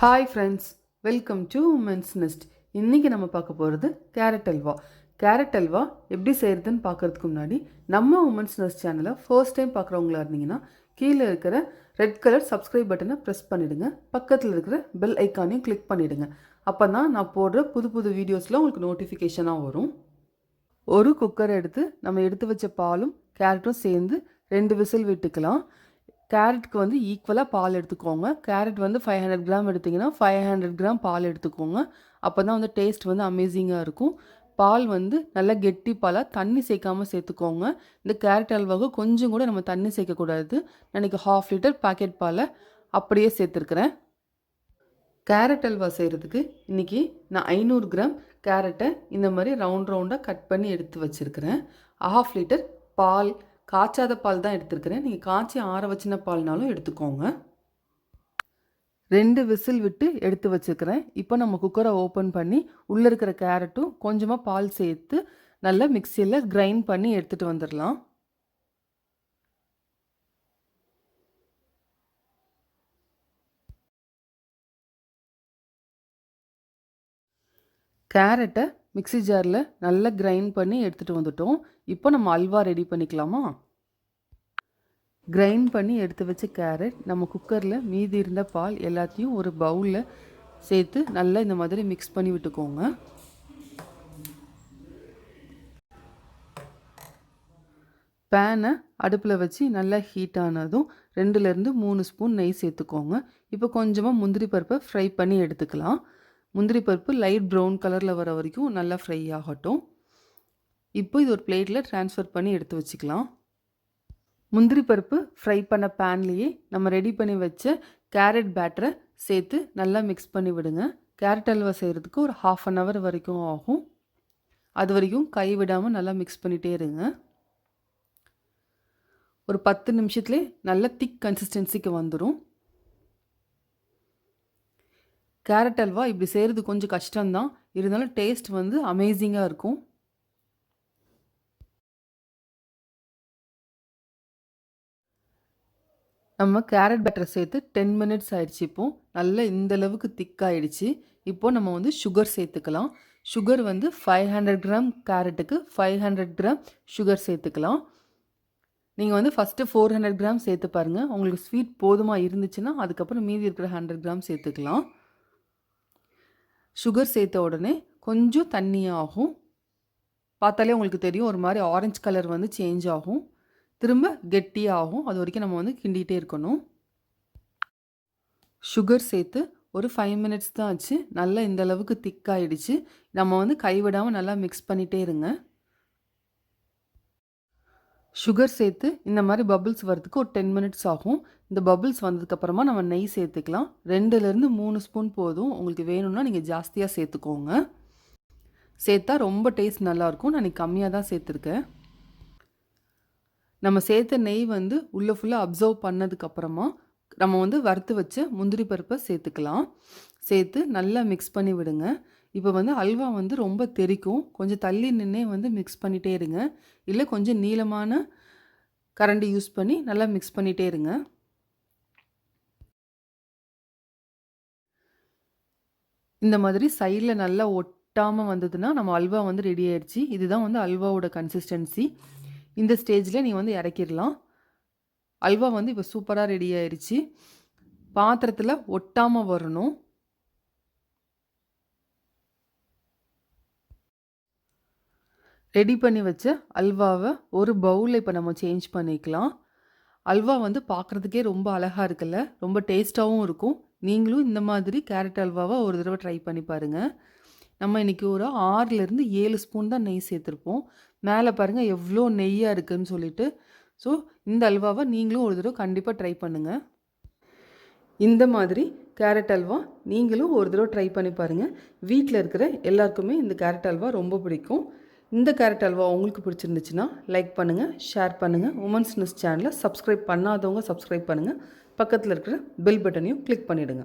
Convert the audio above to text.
Hi friends, welcome to women's nest. இன்றைக்கி நம்ம பார்க்க போகிறது கேரட் அல்வா. கேரட் அல்வா எப்படி செய்கிறதுன்னு பார்க்குறதுக்கு முன்னாடி நம்ம உமன்ஸ் நெஸ்ட் சேனலை ஃபர்ஸ்ட் டைம் பார்க்குறவங்களா இருந்தீங்கன்னா கீழே இருக்கிற ரெட் கலர் சப்ஸ்கிரைப் பட்டனை ப்ரெஸ் பண்ணிவிடுங்க. பக்கத்தில் இருக்கிற பெல் ஐக்கானையும் கிளிக் பண்ணிவிடுங்க. அப்போ தான் நான் போடுற புது புது வீடியோஸில் உங்களுக்கு நோட்டிஃபிகேஷனாக வரும். ஒரு குக்கரை எடுத்து நம்ம எடுத்து வச்ச பாலும் கேரட்டும் சேர்ந்து 2 விசில் விட்டுக்கலாம். கேரட்டுக்கு வந்து ஈக்குவலாக பால் எடுத்துக்கோங்க. கேரட் வந்து 500 கிராம் எடுத்திங்கன்னா 500 கிராம் பால் எடுத்துக்கோங்க. அப்போ தான் வந்து டேஸ்ட் வந்து அமேசிங்காக இருக்கும். பால் வந்து நல்லா கெட்டி பாலாக தண்ணி சேர்க்காமல் சேர்த்துக்கோங்க. இந்த கேரட் அல்வாவுக்கு கொஞ்சம் கூட நம்ம தண்ணி சேர்க்கக்கூடாது. நான் இன்றைக்கி 1/2 லிட்டர் பாக்கெட் பாலை அப்படியே சேர்த்துருக்குறேன். கேரட் அல்வா செய்கிறதுக்கு இன்றைக்கி நான் 500 கிராம் கேரட்டை இந்த மாதிரி ரவுண்டாக கட் பண்ணி எடுத்து வச்சுருக்கிறேன். 1/2 லிட்டர் பால், காய்ச்சாத பால் தான் எடுத்துருக்கிறேன். நீங்கள் காய்ச்சி ஆற வச்சின பால்னாலும் எடுத்துக்கோங்க. 2 விசில் விட்டு எடுத்து வச்சுருக்கிறேன். இப்போ நம்ம குக்கரை ஓப்பன் பண்ணி உள்ளே இருக்கிற கேரட்டும் கொஞ்சமாக பால் சேர்த்து நல்லா மிக்சியில் கிரைண்ட் பண்ணி எடுத்துகிட்டு வந்துடலாம். கேரட்டை மிக்சி ஜாரில் நல்லா கிரைண்ட் பண்ணி எடுத்துகிட்டு வந்துட்டோம். இப்போ நம்ம அல்வா ரெடி பண்ணிக்கலாமா? கிரைண்ட் பண்ணி எடுத்து வச்ச கேரட் நம்ம குக்கரில் மீதி இருந்த பால் எல்லாத்தையும் ஒரு பவுலில் சேர்த்து நல்லா இந்த மாதிரி மிக்ஸ் பண்ணி விட்டுக்கோங்க. பேனை அடுப்பில் வச்சு நல்லா ஹீட் ஆனதும் 2லேருந்து 3 ஸ்பூன் நெய் சேர்த்துக்கோங்க. இப்போ கொஞ்சமாக முந்திரி பருப்பை ஃப்ரை பண்ணி எடுத்துக்கலாம். முந்திரி பருப்பு லைட் ப்ரௌன் கலரில் வர வரைக்கும் நல்லா ஃப்ரை ஆகட்டும். இப்போ இது ஒரு பிளேட்டில் ட்ரான்ஸ்ஃபர் பண்ணி எடுத்து வச்சுக்கலாம். முந்திரி பருப்பு ஃப்ரை பண்ண பேன்லேயே நம்ம ரெடி பண்ணி வச்ச கேரட் பேட்டரை சேர்த்து நல்லா மிக்ஸ் பண்ணி விடுங்க. கேரட் அல்வா செய்கிறதுக்கு ஒரு 1/2 hour வரைக்கும் ஆகும். அது வரைக்கும் கை விடாமல் நல்லா மிக்ஸ் பண்ணிகிட்டே இருங்க. ஒரு 10 நிமிஷத்துலேயே நல்ல திக் கன்சிஸ்டன்சிக்கு வந்துடும். கேரட் அல்வா இப்படி செய்கிறது கொஞ்சம் கஷ்டம்தான், இருந்தாலும் டேஸ்ட் வந்து அமேசிங்காக இருக்கும். நம்ம கேரட் பேட்டரை சேர்த்து 10 மினிட்ஸ் ஆயிடுச்சு. இப்போது நல்லா இந்தளவுக்கு திக்காகிடுச்சு. இப்போது நம்ம வந்து சுகர் சேர்த்துக்கலாம். சுகர் வந்து 500 கிராம் கேரட்டுக்கு 500 கிராம் சுகர் சேர்த்துக்கலாம். நீங்கள் வந்து ஃபஸ்ட்டு 400 கிராம் சேர்த்து பாருங்கள். உங்களுக்கு ஸ்வீட் போதுமாக இருந்துச்சுன்னா அதுக்கப்புறம் மீதி இருக்கிற 100 கிராம் சேர்த்துக்கலாம். சுகர் சேர்த்த உடனே கொஞ்சம் தண்ணியாகும். பார்த்தாலே உங்களுக்கு தெரியும், ஒரு மாதிரி ஆரஞ்சு கலர் வந்து சேஞ்ச் ஆகும். திரும்ப கெட்டியாகும். அது வரைக்கும் நம்ம வந்து கிண்டிகிட்டே இருக்கணும். சுகர் சேர்த்து ஒரு 5 மினிட்ஸ் தான் ஆச்சு. நல்லா இந்த அளவுக்கு திக்காயிடுச்சு. நம்ம வந்து கைவிடாமல் நல்லா மிக்ஸ் பண்ணிகிட்டே இருங்க. சுகர் சேர்த்து இந்த மாதிரி பபிள்ஸ் வரதுக்கு ஒரு 10 மினிட்ஸ் ஆகும். இந்த பபிள்ஸ் வந்ததுக்கப்புறமா நம்ம நெய் சேர்த்துக்கலாம். 2லேருந்து 3 ஸ்பூன் போதும். உங்களுக்கு வேணும்னா நீங்கள் ஜாஸ்தியாக சேர்த்துக்கோங்க. சேர்த்தா ரொம்ப டேஸ்ட் நல்லாயிருக்கும். நான் கம்மியாக தான் சேர்த்துருக்கேன். நம்ம சேர்த்த நெய் வந்து உள்ளே ஃபுல்லாக அப்சர்வ் பண்ணதுக்கப்புறமா நம்ம வந்து வறுத்து வச்ச முந்திரி பருப்பை சேர்த்துக்கலாம். சேர்த்து நல்லா மிக்ஸ் பண்ணி விடுங்க. இப்போ வந்து அல்வா வந்து ரொம்ப தெறிக்கும். கொஞ்சம் தள்ளி நின்னே வந்து மிக்ஸ் பண்ணிகிட்டே இருங்க. இல்லை கொஞ்சம் நீளமான கரண்டி யூஸ் பண்ணி நல்லா மிக்ஸ் பண்ணிகிட்டே இருங்க. இந்த மாதிரி சைடில் நல்லா ஒட்டாமல் வந்ததுன்னா நம்ம அல்வா வந்து ரெடி ஆயிடுச்சு. இதுதான் வந்து அல்வாவோட கன்சிஸ்டன்சி. இந்த ஸ்டேஜில் நீங்கள் வந்து இறக்கிடலாம். அல்வா வந்து இப்போ சூப்பராக ரெடி ஆயிடுச்சு. பாத்திரத்தில் ஒட்டாமல் வரணும். ரெடி பண்ணி வச்ச அல்வாவை ஒரு பவுலில் இப்போ நம்ம சேஞ்ச் பண்ணிக்கலாம். அல்வா வந்து பார்க்குறதுக்கே ரொம்ப அழகாக இருக்குல்ல, ரொம்ப டேஸ்ட்டாகவும் இருக்கும். நீங்களும் இந்த மாதிரி கேரட் அல்வாவை ஒரு தடவை ட்ரை பண்ணி பாருங்கள். நம்ம இன்றைக்கி ஒரு 6லேருந்து 7 ஸ்பூன் தான் நெய் சேர்த்துருப்போம். மேலே பாருங்கள் எவ்வளோ நெய்யாக இருக்குதுன்னு சொல்லிட்டு. ஸோ இந்த அல்வாவை நீங்களும் ஒரு தடவை கண்டிப்பாக ட்ரை பண்ணுங்கள். இந்த மாதிரி கேரட் அல்வா நீங்களும் ஒரு தடவை ட்ரை பண்ணி பாருங்கள். வீட்டில் இருக்கிற எல்லாருக்குமே இந்த கேரட் அல்வா ரொம்ப பிடிக்கும். இந்த கேரட் அல்வா உங்களுக்கு பிடிச்சிருந்துச்சுன்னா லைக் பண்ணுங்கள், ஷேர் பண்ணுங்கள். உமன்ஸ் நியூஸ் சேனலை சப்ஸ்கிரைப் பண்ணாதவங்க சப்ஸ்கிரைப் பண்ணுங்கள். பக்கத்தில் இருக்கிற பெல் பட்டனையும் கிளிக் பண்ணிவிடுங்க.